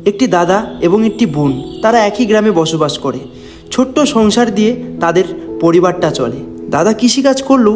একটি দাদা এবং একটি বোন, তারা একই গ্রামে বসবাস করে। ছোট্ট সংসার দিয়ে তাদের পরিবারটা চলে। দাদা কৃষিকাজ করলেও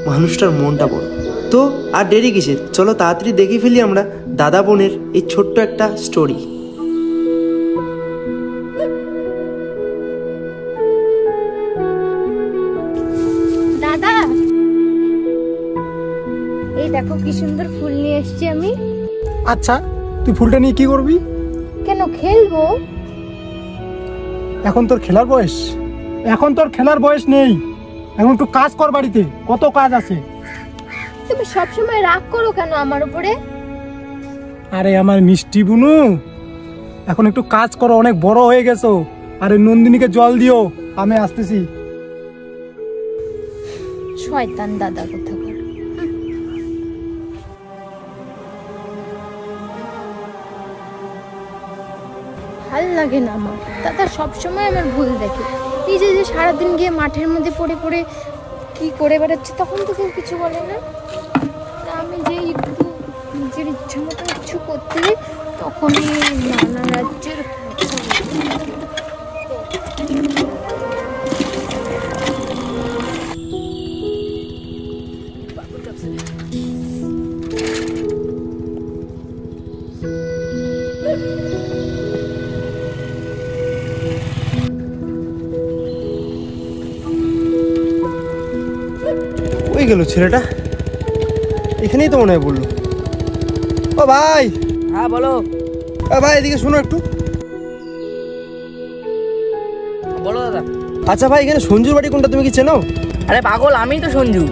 মানুষটার মনটা বড়। তো আর দেরি কিসের, চলো তাড়াতাড়ি দেখে ফেলি আমরা দাদা বোনের এই ছোট্ট একটা স্টোরি। দাদা, এই দেখো কি সুন্দর ফুল নিয়ে এসেছি আমি। আচ্ছা, তুই ফুলটা নিয়ে কি করবি? কেন, খেলবো। এখন তোর খেলার বয়স? এখন তোর খেলার বয়স নেই, এখন একটু কাজ কর, বাড়িতে কত কাজ আছে। তুমি সবসময় রাগ করো কেন আমার উপরে? আরে আমার মিষ্টি বুনু, এখন একটু কাজ করো, অনেক বড় হয়ে গেছো। আরে নন্দিনীকে জল দিও, আমি আসতেছি। শয়তান দাদা কোথাকার। ভাল লাগে না আমার দাদা, সবসময় আমার ভুল দেখে। এই যে সারাদিন গিয়ে মাঠের মধ্যে পড়ে পড়ে কি করে বেড়াচ্ছে, তখন তো কেউ কিছু বলে না। আমি যে একটু নিজের ইচ্ছা মতো কিছু করতে যাই, তখনই নানা রাজ্যের ওই গেল ছেলেটা, এখানেই তো মনে হয় বললো। ও ভাই। হ্যাঁ বলো। ভাই এদিকে শোনো একটু। বলো দাদা। আচ্ছা ভাই, এখানে সঞ্জুর বাড়ি কোনটা, তুমি কি চেনো? আরে পাগল, আমি তো সঞ্জু।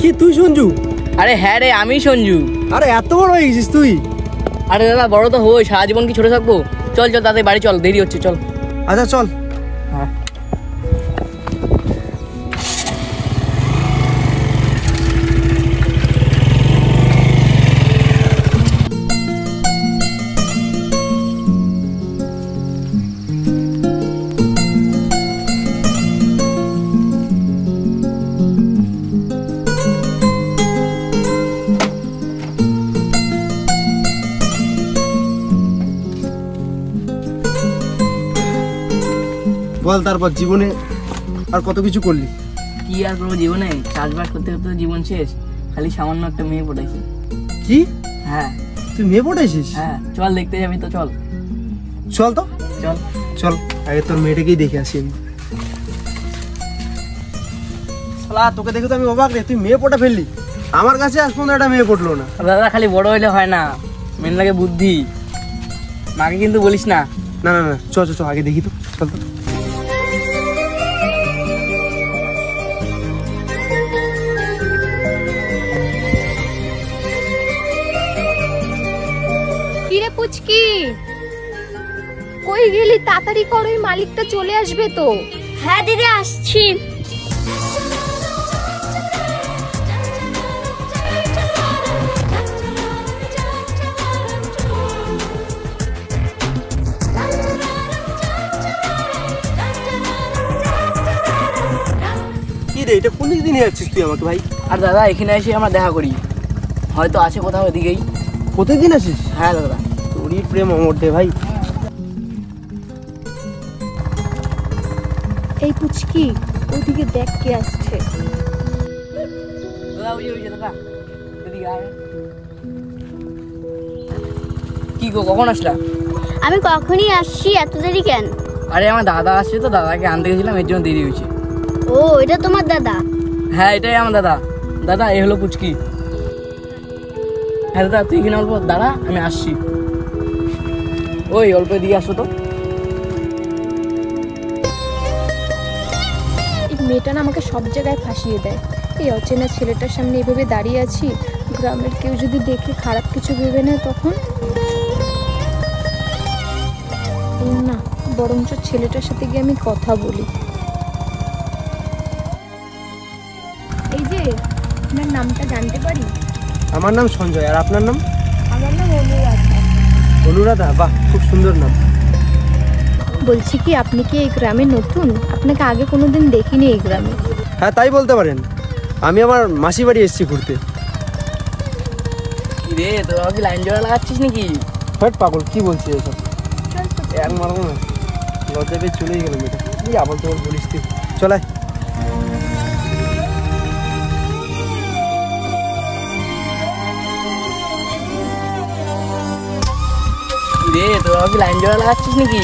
কি তুই সঞ্জু? আরে হ্যাঁ রে, আমি সঞ্জু। আরে এত বড় হয়ে গেছিস তুই? আরে দাদা বড় তো হই, সারা জীবন কি ছোট থাকবো? চল চল তাদের বাড়ি চল, দেরি হচ্ছে, চল। আচ্ছা চল। হ্যাঁ। বল, তারপর জীবনে আর কত কিছু করলি? কি আর করবো জীবনে, চাষবাস করতে করতে জীবন শেষ। খালি সামান্য একটা মেয়ে পটাইছি। কি? হ্যাঁ। তুই মেয়ে পটাইছিস? হ্যাঁ চল, দেখতে যাবি তো চল। চল তো চল চল, আগে তোর মেয়েটাকেই দেখে আসি আমি। শালা তোকে দেখে তো আমি অবাক রে, তুই মেয়ে পটা ফেললি। আমার কাছে আজ পর্যন্ত একটা মেয়ে পটলো না। দাদা খালি বড় হইলে হয় না, মেন লাগে বুদ্ধি। মাকে কিন্তু বলিস না। না না না, চল চল আগে দেখি তো, চল তো। কিরে পুচকি, কই গেলি? তাড়াতাড়ি কর, ওই মালিকটা চলে আসবে তো। হ্যাঁ দিদি, আসছি। কি রে, এটা কোন দিক দিয়ে নিয়ে যাচ্ছিস তুই আমাকে ভাই? আর দাদা এখানে এসে আমরা দেখা করি, হয়তো আছে কোথাও এদিকেই। প্রতিদিন আসিস? হ্যাঁ দাদা। তোরই প্রেম অমর রে ভাই। এই পুচকি, ওদিকে দেখ কে আসছে। দাদা ওই যে দাদা, এদিকে আয়। কি গো, কখন আসলা? আমি কখনই আসছি, এত দেরি কেন? আরে আমার দাদা আসছে তো, দাদাকে আনতে গেছিলাম, এর জন্য দেরি হয়েছে। ও, এটা তোমার দাদা? হ্যাঁ এটাই আমার দাদা। দাদা এই হলো পুচকি। হ্যাঁ দাদা, তুই এখানে অল্প দাঁড়া, আমি আসছি। ওই অল্প এদিকে আসো তো। এই মেয়েটা না আমাকে সব জায়গায় ফাঁসিয়ে দেয়। এই অচেনা ছেলেটার সামনে এভাবে দাঁড়িয়ে আছি, গ্রামের কেউ যদি দেখে খারাপ কিছু ভেবে নেয় তখন। না, বরঞ্চ ছেলেটার সাথে গিয়ে আমি কথা বলি। এই যে, আপনার নামটা জানতে পারি? আমার নাম সঞ্জয়, আর আপনার নাম? আমার নাম অনুরাধা। অনুরাধা? বাহ, খুব সুন্দর নাম। বলছি কি, আপনি কি এই গ্রামে নতুন? আপনাকে আগে কোনোদিন দেখিনি এই গ্রামে। হ্যাঁ তাই বলতে পারেন, আমি আমার মাসি বাড়ি এসেছি ঘুরতে। রে তোরা কি লাইন জোড়া লাগাচ্ছিস নাকি? হট পাগল, কি বলছিস এসব? এক মারবো না, লজ্জা পেয়ে চলেই গেল মেয়েটা। এই আবার তোমার বলিস তুই, চলায়। রে তোরা কি লাইন জোড়া লাগাচ্ছিস নাকি?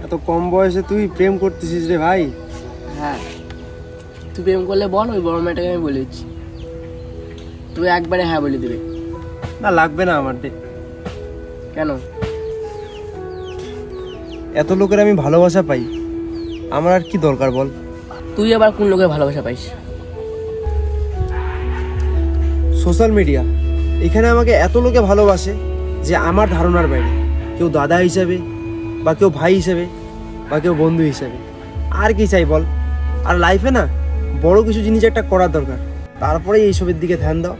এত কম বয়সে তুই প্রেম করতেছিস রে ভাই? হ্যাঁ, তুই প্রেম করলে বল, ওই বড় মেয়েটাকে আমি বলে দিচ্ছি, তুই একবারে হ্যাঁ বলে দিবি। না লাগবে না আমার রে। কেন? এত লোকের আমি ভালোবাসা পাই, আমার আর কি দরকার বল? তুই আবার কোন লোকের ভালোবাসা পাইস? সোশ্যাল মিডিয়া, এখানে আমাকে এত লোকে ভালোবাসে যে আমার ধারণার বাইরে। কেউ দাদা হিসাবে, বা কেউ ভাই হিসেবে, বা কেউ বন্ধু হিসেবে। আর কি চাই বল? আর লাইফে না বড় কিছু জিনিস একটা করার দরকার, তারপরে এইসবের দিকে ধ্যান দাও,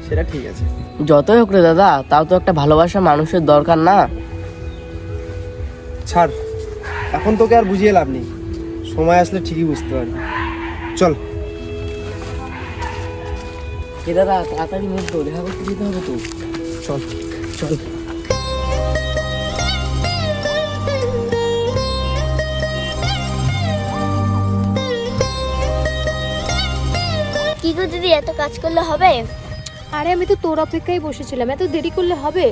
সেটা ঠিক আছে। যতই হোক রে দাদা, তাও তো একটা ভালোবাসা মানুষের দরকার না? ছাড়, এখন তোকে আর বুঝিয়ে লাভ নেই, সময় আসলে ঠিকই বুঝতে পারবি। চল। এ দাদা তাড়াতাড়ি মুখ তো, দেখা করতে যেতে হবে তো। চল চল। কি গো দিদি, এত কাজ করলে হবে? আরে আমি তো তোর অপেক্ষায় বসেছিলাম, এত দেরি করলে হবে?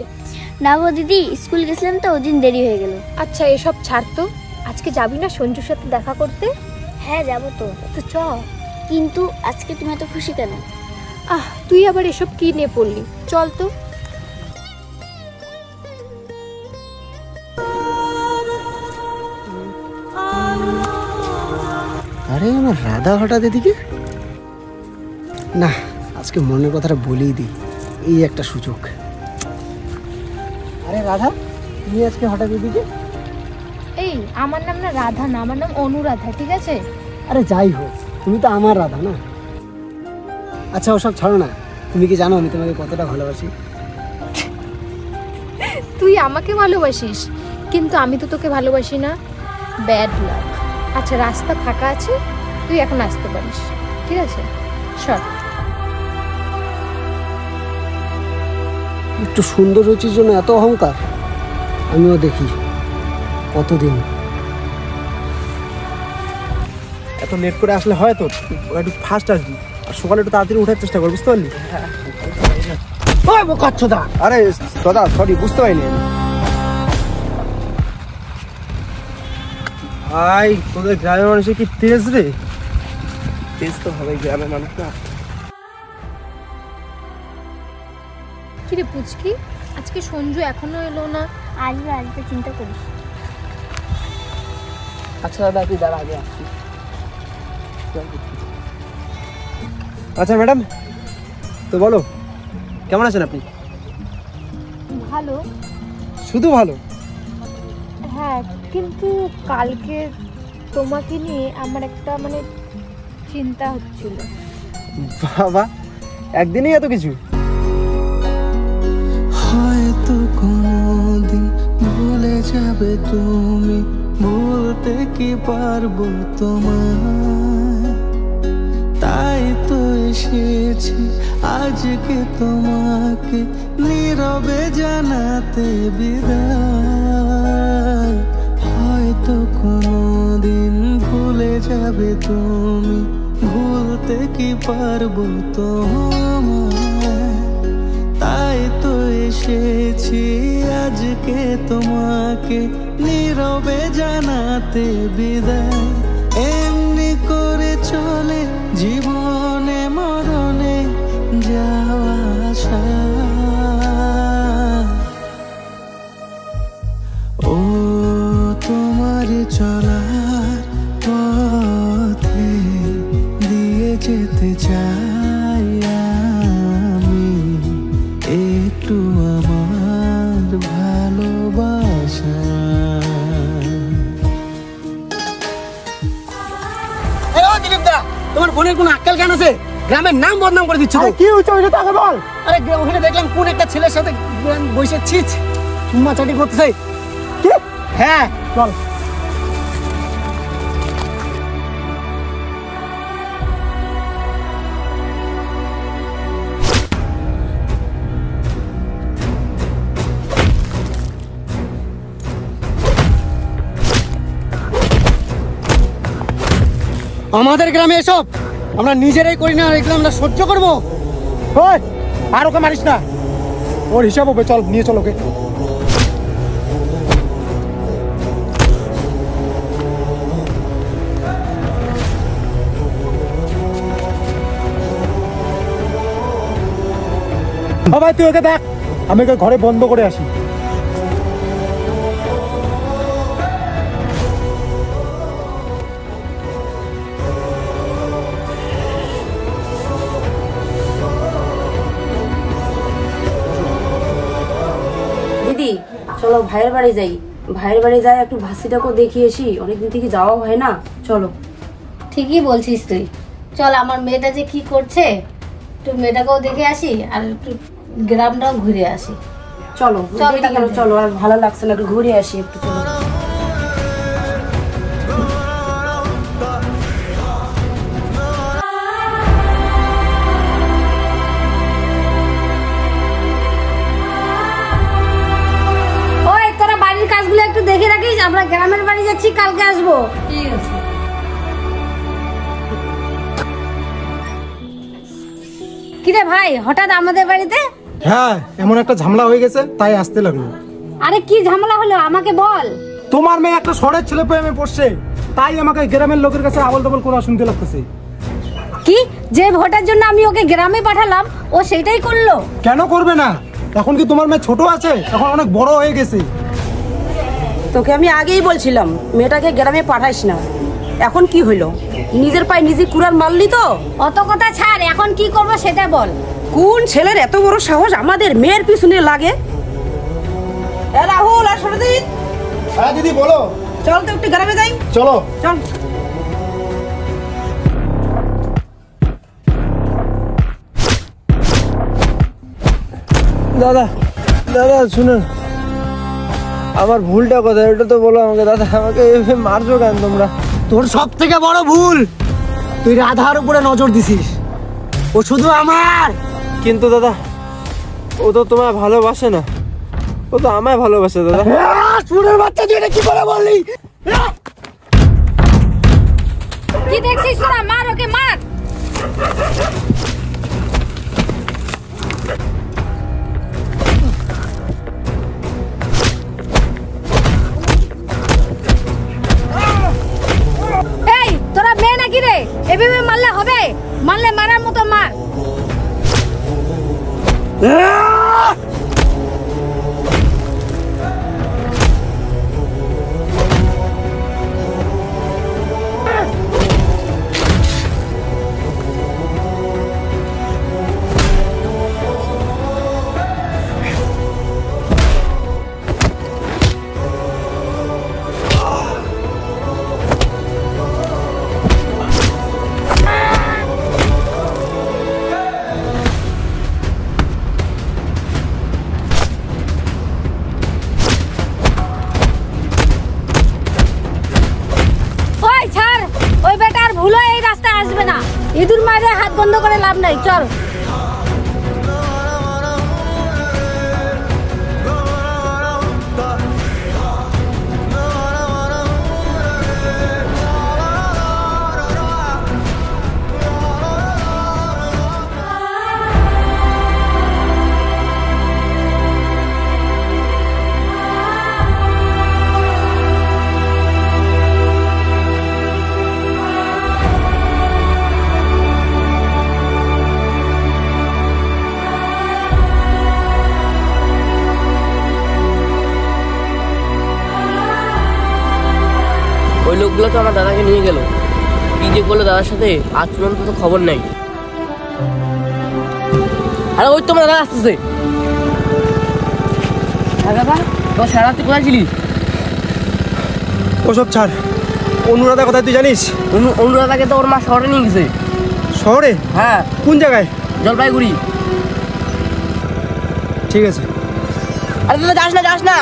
না গো দিদি, স্কুল গেছিলাম তো ওদিন দেরি হয়ে গেল। আচ্ছা এসব ছাড় তো, আজকে যাবি না সঞ্জুর সাথে দেখা করতে? হ্যাঁ যাবো তো। তো চ। কিন্তু আজকে তুমি এত খুশি কেন? তুই আবার এসব কি নিয়ে পড়লি? চল তো। আরে আমার রাধা হঠাৎ এদিকে? না, আজকে মনের কথাটা বলেই দিই, এই একটা সুযোগ। আরে রাধা, তুমি আজকে হঠাৎ এদিকে? এই আমার নাম না রাধা না, আমার নাম অনুরাধা, ঠিক আছে? আরে যাই হোক, তুমি তো আমার রাধা না? আচ্ছা ওসব ছাড়ো না, তুমি কি জানো আমি তোমাকে কতটা ভালোবাসি? তুই আমাকে ভালোবাসিস, কিন্তু আমি তো তোকে ভালোবাসি না। Bad luck. আচ্ছা রাস্তা ফাঁকা আছে, তুই এখন আসতে পারিস, ঠিক আছে? সর। একটু সুন্দর রুচির জন্য এত অহংকার? আমিও দেখি কতদিন। এত লেট করে আসলে হয় তোর? একটু ফাস্ট আসবি, আর সকালে একটু তাড়াতাড়ি ওঠার চেষ্টা কর, বুঝতে পারলি? আরে দাদা সরি, বুঝতে পারিনি। ভাই তোদের গ্রামের মানুষের কি তেজ রে! তেজ তো হবে গ্রামের মানুষ না। কিরে পুচকি, আজকে সঞ্জু এখনো এলো না? আসবে আসবে, চিন্তা করিস। আচ্ছা দাদা তুই দাঁড়া, আগে আসছি। আচ্ছা ম্যাডাম, তো বলো কেমন আছেন আপনি? ভালো। শুধু ভালো? হ্যাঁ, কিন্তু কালকে তোমাকে নিয়ে আমার একটা চিন্তা হচ্ছিল। বাবা, একদিনই এত কিছু? হয়তো কোনোদিন ভুলে যাবে তুমি, বলতে কি পারবো তোমায়, তাই তো এসেছি আজকে তোমাকে নীরবে জানাতে বিদায়। হয়তো কোনোদিন ভুলে যাবে তুমি, ভুলতে কি পারবো তোমায়, তাই তো এসেছি আজকে তোমাকে নীরবে জানাতে বিদায়। এমনি করে চলে জীবনে মরণে যাওয়া আসা। ও তোমার চলার পথে দিয়ে যেতে চাই আমি একটু আমার ভালোবাসা। তোমার বোনের কোন আক্কেল জ্ঞান আছে? গ্রামের নাম বদনাম করে দিচ্ছ। কি হয়েছে ওইটা তাকে বল। আরে ওখানে দেখলাম কোন একটা ছেলের সাথে বসে ছিচ চুম্মা চাটি করতেছে। কি? হ্যাঁ চল। আমাদের গ্রামে এসব আমরা নিজেরাই করি না, এগুলো আমরা সহ্য করবো? ওই আর ওকে মারিস না, ওর হিসাব হবে। চল নিয়ে চল ওকে। ভাই তুই ওকে দেখ, আমি ওকে ঘরে বন্ধ করে আসি। দিদি চলো ভাইয়ের বাড়ি যাই, ভাইয়ের বাড়ি যাই একটু ভাসিটাকেও দেখিয়ে আসি, অনেকদিন থেকে যাওয়া হয় না। চলো। ঠিকই বলছিস তুই, চল আমার মেয়েটা যে কি করছে একটু মেয়েটাকেও দেখে আসি আর একটু গ্রামটাও ঘুরে আসি। চলো চল দেরি তাহলে। কেন, চলো, আর ভালো লাগছে না, একটু ঘুরে আসি একটু। চলো। ওই তোরা বাড়ির কাজগুলো একটু দেখে রাখিস, আমরা গ্রামের বাড়ি যাচ্ছি, কালকে আসবো। ঠিক আছে। কিরে ভাই, হঠাৎ আমাদের বাড়িতে? হ্যাঁ, এমন একটা ঝামেলা হয়ে গেছে তাই আসতে লাগলো। আরে কি ঝামেলা হলো আমাকে বল। তোমার মেয়ে একটা শহরের ছেলে প্রেমে পড়ছে, তাই আমাকে গ্রামের লোকের কাছে আবল তাবল করে শুনতে লাগতেছে। কি, যে ভোটের জন্য আমি ওকে গ্রামে পাঠালাম ও সেটাই করলো? কেন করবে না? এখন কি তোমার মেয়ে ছোট আছে? এখন অনেক বড় হয়ে গেছে। তোকে আমি আগেই বলছিলাম মেয়েটাকে গ্রামে পাঠাইস না, এখন কি হইলো? নিজের পায়ে নিজে কুড়াল মারলি তো। অত কথা ছাড়, এখন কি করব সেটা বল। কোন ছেলের এত বড় সাহস আমাদের মেয়ের পিছনে লাগে? রাহুল আর সরদীপ, হ্যাঁ দিদি বলো। চল তো একটু গ্রামে যাই। চলো চল। দাদা দাদা শুনুন, আমার ভুলটা কোথায় ওটা তো বলো আমাকে। দাদা আমাকে এভাবে মারছো কেন তোমরা? তোর সব থেকে বড় ভুল, তুই রাধার উপরে নজর দিছিস। ও শুধু আমার। কিন্তু দাদা ও তো তোমায় ভালোবাসে না, ও তো আমায় ভালোবাসে দাদা। চুরের বাচ্চা, তুই এটা কি করে বললি? কি দেখছিস তোরা? মার ওকে, মার। এই তোরা মেয়ে নাকি রে? এভাবে মারলে হবে? মারলে মারার মতো মার। ভুলো এই রাস্তায় আসবে না। ইঁদুর মারে হাত বন্ধ করে লাভ নাই, চল। লোকগুলো তো আমার দাদাকে নিয়ে গেল, কি যে করলো দাদার সাথে আজ পর্যন্ত তো খবর নাই। আরে ওই তো আমার দাদা আসতেছে। হ্যাঁ দাদা, তোর সারা রাত্রি কোথায় ছিলিস? ওসব ছাড়, অনুরাধা কোথায় তুই জানিস? অনুরাধাকে তো ওর মা শহরে নিয়ে গেছে। শহরে? হ্যাঁ। কোন জায়গায়? জলপাইগুড়ি। ঠিক আছে। আরে দাদা যাস না, যাস না,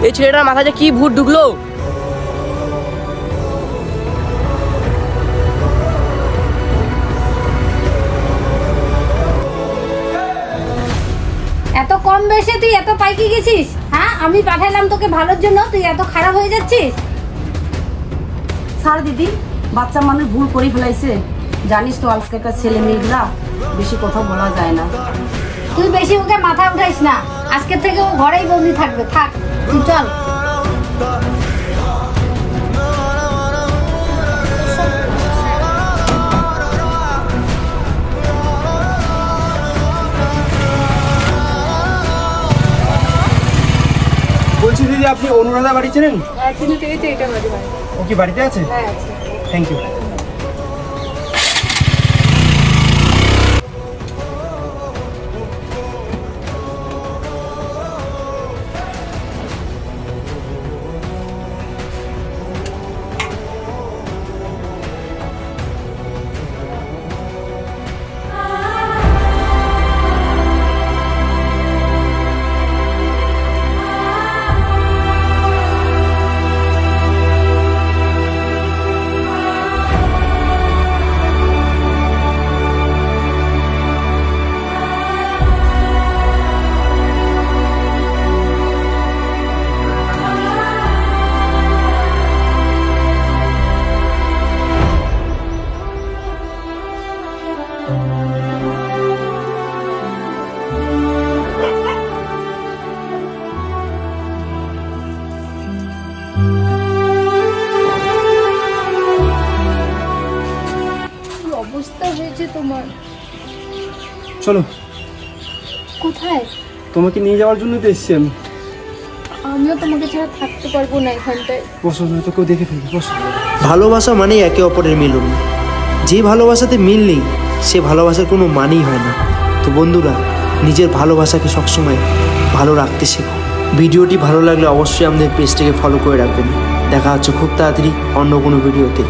এই ছেলেটার মাথায় যে কি ভূত ঢুকলো। এত কম বয়সে তুই এত পাইকি গেছিস? হ্যাঁ, আমি পাঠালাম তোকে ভালোর জন্য, তুই এত খারাপ হয়ে যাচ্ছিস। স্যার দিদি, বাচ্চা মানুষ ভুল করে ফেলাইছে। জানিস তো আজকালকার ছেলে মেয়েগুলা বেশি কথা বলা যায় না। তুই বেশি ওকে মাথা উঠাইস না, আজকে থেকে ও ঘরেই বন্দি থাকবে। থাক, তুই চল। বলছি দিদি, আপনি অনুরাধা বাড়ি চেনেন? হ্যাঁ, চিনি তো, এটা বাড়ি। ও কি বাড়িতে আছে? হ্যাঁ, আছে। Thank you. অবস্থা হয়েছে তোমার। চলো। কোথায়? তোমাকে নিয়ে যাওয়ার জন্য তো এসেছি আমি। আমিও তোমাকে ছাড়া থাকতে পারবো না এখানটায়। বসো, না তো কেউ দেখে ফেলবে। বসো। ভালোবাসা মানে একে অপরের মিলন। যে ভালোবাসাতে মিল নেই সে ভালোবাসার কোনো মানেই হয় না। তো বন্ধুরা, নিজের ভালোবাসাকে সবসময় ভালো রাখতে শেখো। ভিডিওটি ভালো লাগলে অবশ্যই আমাদের পেজটাকে ফলো করে রাখবেন। দেখা হচ্ছে খুব তাড়াতাড়ি অন্য কোনো ভিডিওতে।